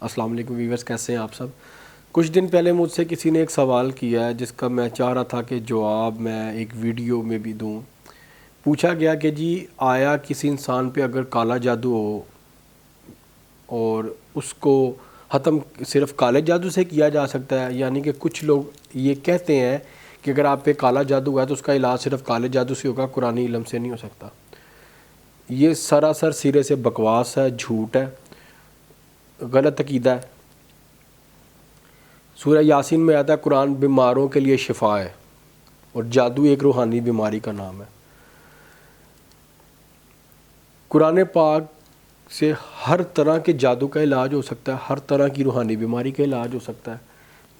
السلام علیکم ویورز، کیسے ہیں آپ سب؟ کچھ دن پہلے مجھ سے کسی نے ایک سوال کیا ہے جس کا میں چاہ رہا تھا کہ جواب میں ایک ویڈیو میں بھی دوں۔ پوچھا گیا کہ جی آیا کسی انسان پہ اگر کالا جادو ہو اور اس کو ختم صرف کالے جادو سے کیا جا سکتا ہے؟ یعنی کہ کچھ لوگ یہ کہتے ہیں کہ اگر آپ پہ کالا جادو ہوا ہے تو اس کا علاج صرف کالے جادو سے ہوگا، قرآنی علم سے نہیں ہو سکتا۔ یہ سراسر سرے سے بکواس ہے، جھوٹ ہے، غلط عقیدہ ہے۔ سورہ یاسین میں آتا ہے قرآن بیماروں کے لیے شفا ہے، اور جادو ایک روحانی بیماری کا نام ہے۔ قرآن پاک سے ہر طرح کے جادو کا علاج ہو سکتا ہے، ہر طرح کی روحانی بیماری کا علاج ہو سکتا ہے،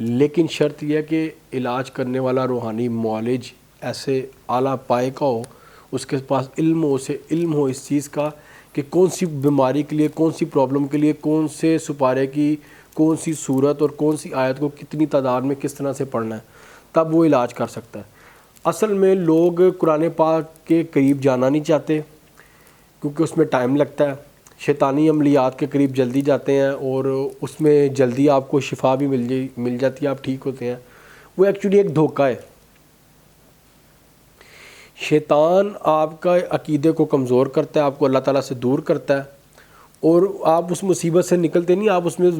لیکن شرط یہ ہے کہ علاج کرنے والا روحانی معالج ایسے اعلیٰ پائے کا ہو، اس کے پاس علم ہو، اسے علم ہو اس چیز کا کہ کون سی بیماری کے لیے، کون سی پرابلم کے لیے، کون سے سپارے کی کون سی صورت اور کون سی آیت کو کتنی تعداد میں کس طرح سے پڑھنا ہے، تب وہ علاج کر سکتا ہے۔ اصل میں لوگ قرآن پاک کے قریب جانا نہیں چاہتے کیونکہ اس میں ٹائم لگتا ہے، شیطانی عملیات کے قریب جلدی جاتے ہیں اور اس میں جلدی آپ کو شفا بھی مل جاتی ہے، آپ ٹھیک ہوتے ہیں۔ وہ ایکچولی ایک دھوکہ ہے۔ شیطان آپ کا عقیدے کو کمزور کرتا ہے، آپ کو اللہ تعالیٰ سے دور کرتا ہے، اور آپ اس مصیبت سے نکلتے نہیں، آپ اس میں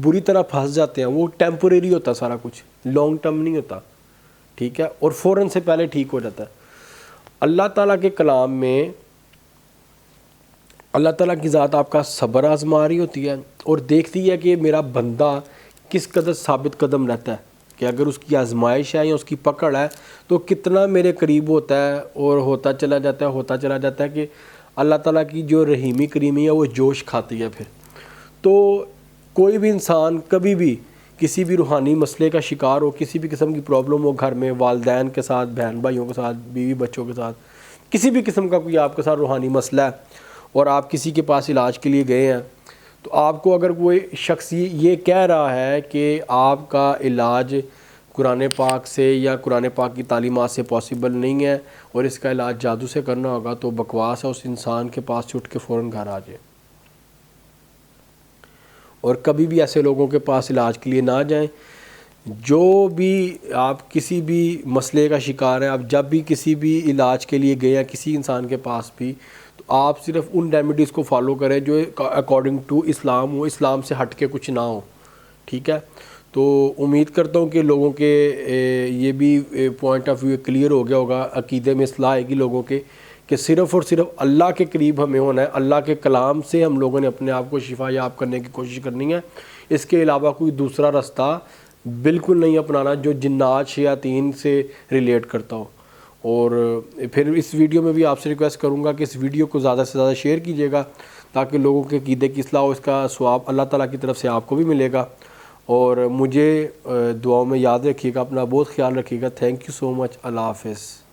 بری طرح پھنس جاتے ہیں۔ وہ ٹیمپوریری ہوتا ہے سارا کچھ، لانگ ٹرم نہیں ہوتا، ٹھیک ہے، اور فوراً سے پہلے ٹھیک ہو جاتا ہے۔ اللہ تعالیٰ کے کلام میں اللہ تعالیٰ کی ذات آپ کا صبر آزما رہی ہوتی ہے اور دیکھتی ہے کہ میرا بندہ کس قدر ثابت قدم رہتا ہے، کہ اگر اس کی آزمائش ہے یا اس کی پکڑ ہے تو کتنا میرے قریب ہوتا ہے، اور ہوتا چلا جاتا ہے کہ اللہ تعالیٰ کی جو رحیمی کریمی ہے وہ جوش کھاتی ہے پھر۔ تو کوئی بھی انسان کبھی بھی کسی بھی روحانی مسئلے کا شکار ہو، کسی بھی قسم کی پرابلم ہو، گھر میں والدین کے ساتھ، بہن بھائیوں کے ساتھ، بیوی بچوں کے ساتھ، کسی بھی قسم کا کوئی آپ کے ساتھ روحانی مسئلہ ہے اور آپ کسی کے پاس علاج کے لیے گئے ہیں، تو آپ کو اگر کوئی شخص یہ کہہ رہا ہے کہ آپ کا علاج قرآن پاک سے یا قرآن پاک کی تعلیمات سے پاسبل نہیں ہے اور اس کا علاج جادو سے کرنا ہوگا، تو بکواس ہے۔ اس انسان کے پاس سے اٹھ کے فوراً گھر آ جائے، اور کبھی بھی ایسے لوگوں کے پاس علاج کے لیے نہ جائیں۔ جو بھی آپ کسی بھی مسئلے کا شکار ہیں، آپ جب بھی کسی بھی علاج کے لیے گئے ہیں کسی انسان کے پاس بھی، تو آپ صرف ان ریمیڈیز کو فالو کریں جو اکارڈنگ ٹو اسلام ہو، اسلام سے ہٹ کے کچھ نہ ہو، ٹھیک ہے۔ تو امید کرتا ہوں کہ لوگوں کے یہ بھی پوائنٹ آف ویو کلیئر ہو گیا ہوگا، عقیدے میں اصلاح آئے گی لوگوں کے کہ صرف اور صرف اللہ کے قریب ہمیں ہونا ہے، اللہ کے کلام سے ہم لوگوں نے اپنے آپ کو شفا یاب کرنے کی کوشش کرنی ہے۔ اس کے علاوہ کوئی دوسرا رستہ بالکل نہیں اپنانا جو جنات شیاطین سے ریلیٹ کرتا ہو۔ اور پھر اس ویڈیو میں بھی آپ سے ریکویسٹ کروں گا کہ اس ویڈیو کو زیادہ سے زیادہ شیئر کیجیے گا تاکہ لوگوں کے عقیدے کی اصلاح ہو، اس کا ثواب اللہ تعالیٰ کی طرف سے آپ کو بھی ملے گا۔ اور مجھے دعاؤں میں یاد رکھیے گا، اپنا بہت خیال رکھیے گا۔ تھینک یو سو مچ، اللہ حافظ۔